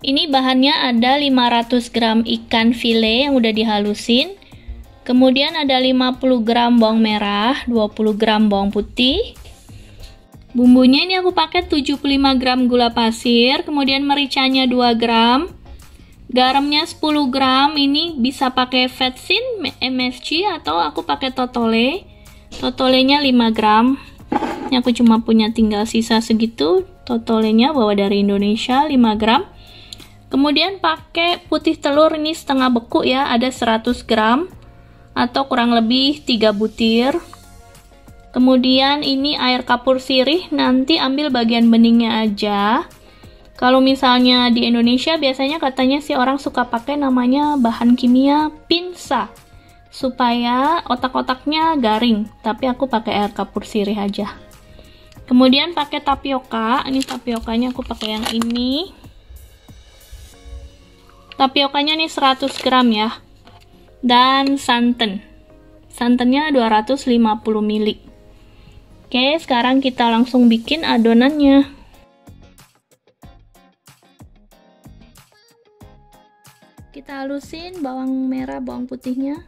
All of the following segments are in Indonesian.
Ini bahannya ada 500 gram ikan file yang udah dihalusin. Kemudian ada 50 gram bawang merah, 20 gram bawang putih. Bumbunya ini aku pakai 75 gram gula pasir, kemudian mericanya 2 gram. Garamnya 10 gram, ini bisa pakai Vetsin, MSG, atau aku pakai Totole. Totolenya 5 gram. Ini aku cuma punya tinggal sisa segitu. Totolenya bawa dari Indonesia 5 gram. Kemudian pakai putih telur, ini setengah beku ya, ada 100 gram atau kurang lebih 3 butir. Kemudian ini air kapur sirih, nanti ambil bagian beningnya aja. Kalau misalnya di Indonesia biasanya katanya sih orang suka pakai namanya bahan kimia pinsa supaya otak-otaknya garing, tapi aku pakai air kapur sirih aja. Kemudian pakai tapioka, ini tapiokanya aku pakai yang ini. Tapiokanya nih 100 gram ya. Dan santan. Santannya 250 ml. Oke, sekarang kita langsung bikin adonannya. Kita halusin bawang merah, bawang putihnya.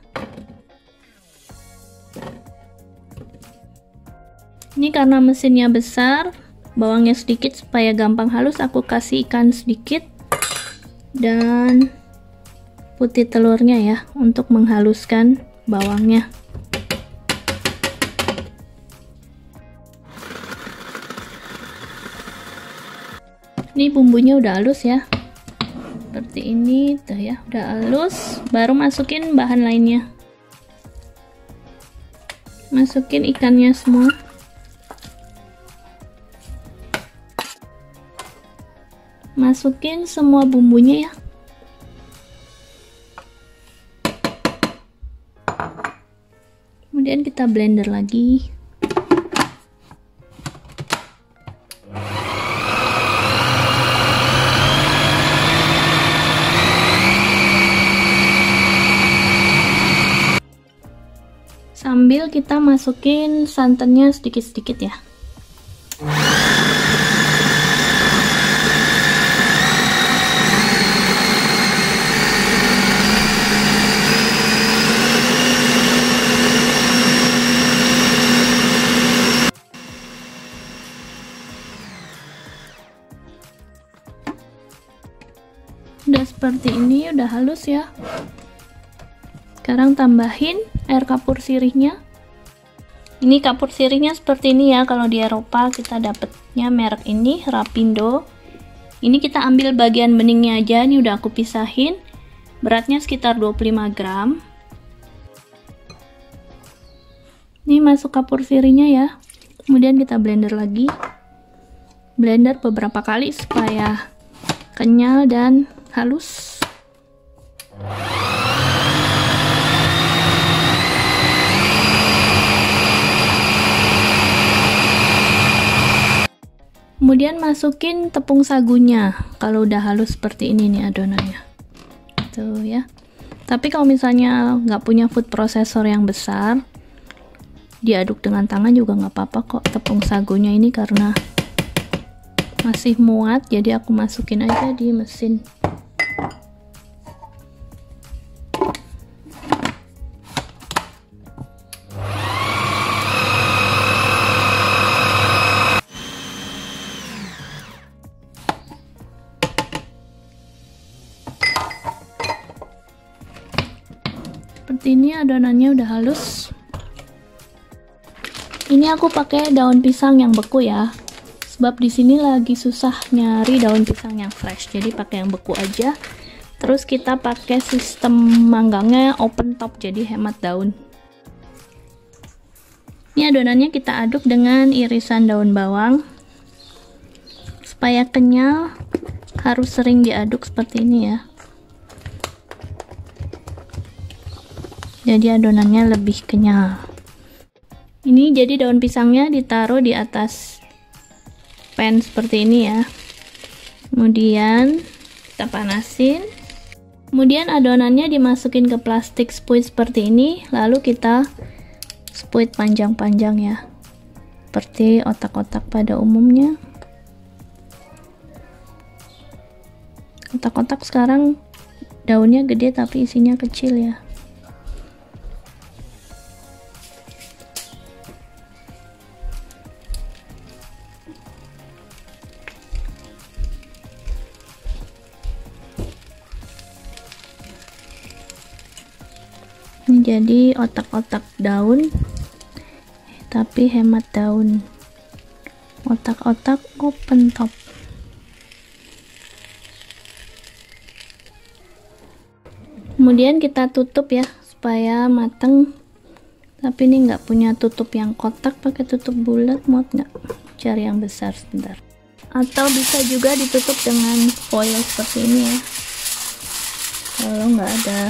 Ini karena mesinnya besar, bawangnya sedikit supaya gampang halus, aku kasih ikan sedikit dan putih telurnya ya untuk menghaluskan bawangnya. Ini bumbunya udah halus ya. Seperti ini tuh ya, udah halus. Baru masukin bahan lainnya. Masukin ikannya semua. Masukin semua bumbunya ya. Kemudian kita blender lagi. Sambil kita masukin santannya sedikit-sedikit ya. Udah seperti ini, udah halus ya. Sekarang tambahin air kapur sirihnya. Ini kapur sirihnya seperti ini ya, kalau di Eropa kita dapetnya merek ini, Rapindo. Ini kita ambil bagian beningnya aja, ini udah aku pisahin. Beratnya sekitar 25 gram. Ini masuk kapur sirihnya ya. Kemudian kita blender lagi. Blender beberapa kali supaya kenyal dan halus. Kemudian masukin tepung sagunya kalau udah halus seperti ini nih adonannya. Tuh ya. Tapi kalau misalnya nggak punya food processor yang besar, diaduk dengan tangan juga nggak apa-apa kok. Tepung sagunya ini karena masih muat, jadi aku masukin aja di mesin. Seperti ini adonannya udah halus. Ini aku pakai daun pisang yang beku ya. Sebab di sini lagi susah nyari daun pisang yang fresh. Jadi pakai yang beku aja. Terus kita pakai sistem manggangnya open top, jadi hemat daun. Ini adonannya kita aduk dengan irisan daun bawang. Supaya kenyal, harus sering diaduk seperti ini ya. Jadi adonannya lebih kenyal. Ini jadi daun pisangnya ditaruh di atas pan seperti ini ya. Kemudian kita panasin. Kemudian adonannya dimasukin ke plastik spuit seperti ini, lalu kita spuit panjang-panjang ya. Seperti otak-otak pada umumnya. Otak-otak sekarang daunnya gede tapi isinya kecil ya. Ini jadi otak-otak daun tapi hemat daun. Otak-otak open top. Kemudian kita tutup ya supaya mateng. Tapi ini nggak punya tutup yang kotak, pakai tutup bulat, muat nggak? Cari yang besar sebentar. Atau bisa juga ditutup dengan foil seperti ini ya. Kalau nggak ada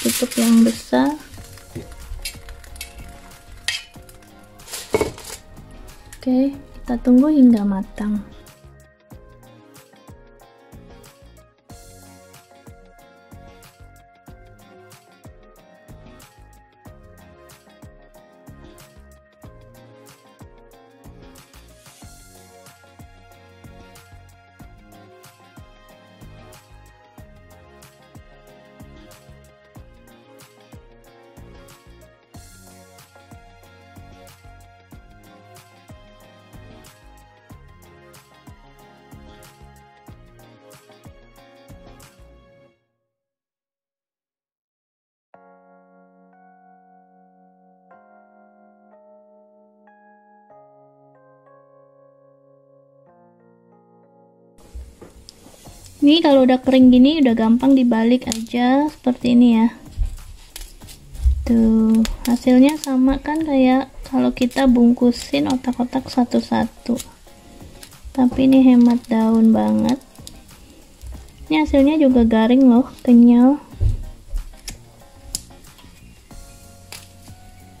tutup yang besar. Oke, kita tunggu hingga matang. Ini kalau udah kering gini udah gampang dibalik aja seperti ini ya. Tuh, hasilnya sama kan kayak kalau kita bungkusin otak-otak satu-satu. Tapi ini hemat daun banget. Ini hasilnya juga garing loh, kenyal.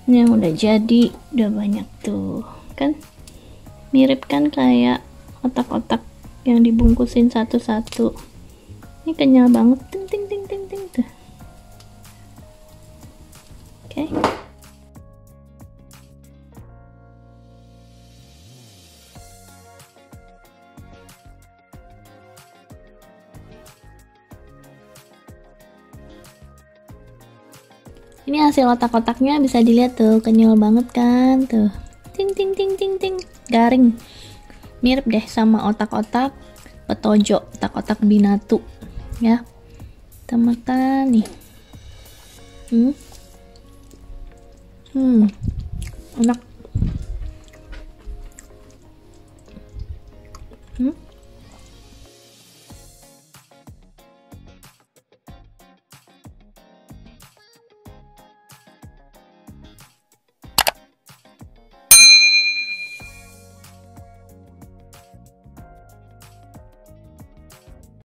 Ini yang udah jadi, udah banyak tuh. Kan mirip kan kayak otak-otak yang dibungkusin satu-satu. Ini kenyal banget, ting ting ting ting ting tuh. Oke. Ini hasil otak-otaknya, bisa dilihat tuh, kenyal banget kan tuh. Ting ting ting ting ting, garing. Mirip deh sama otak-otak petojo, otak-otak binatu ya. Kita makan nih. Enak.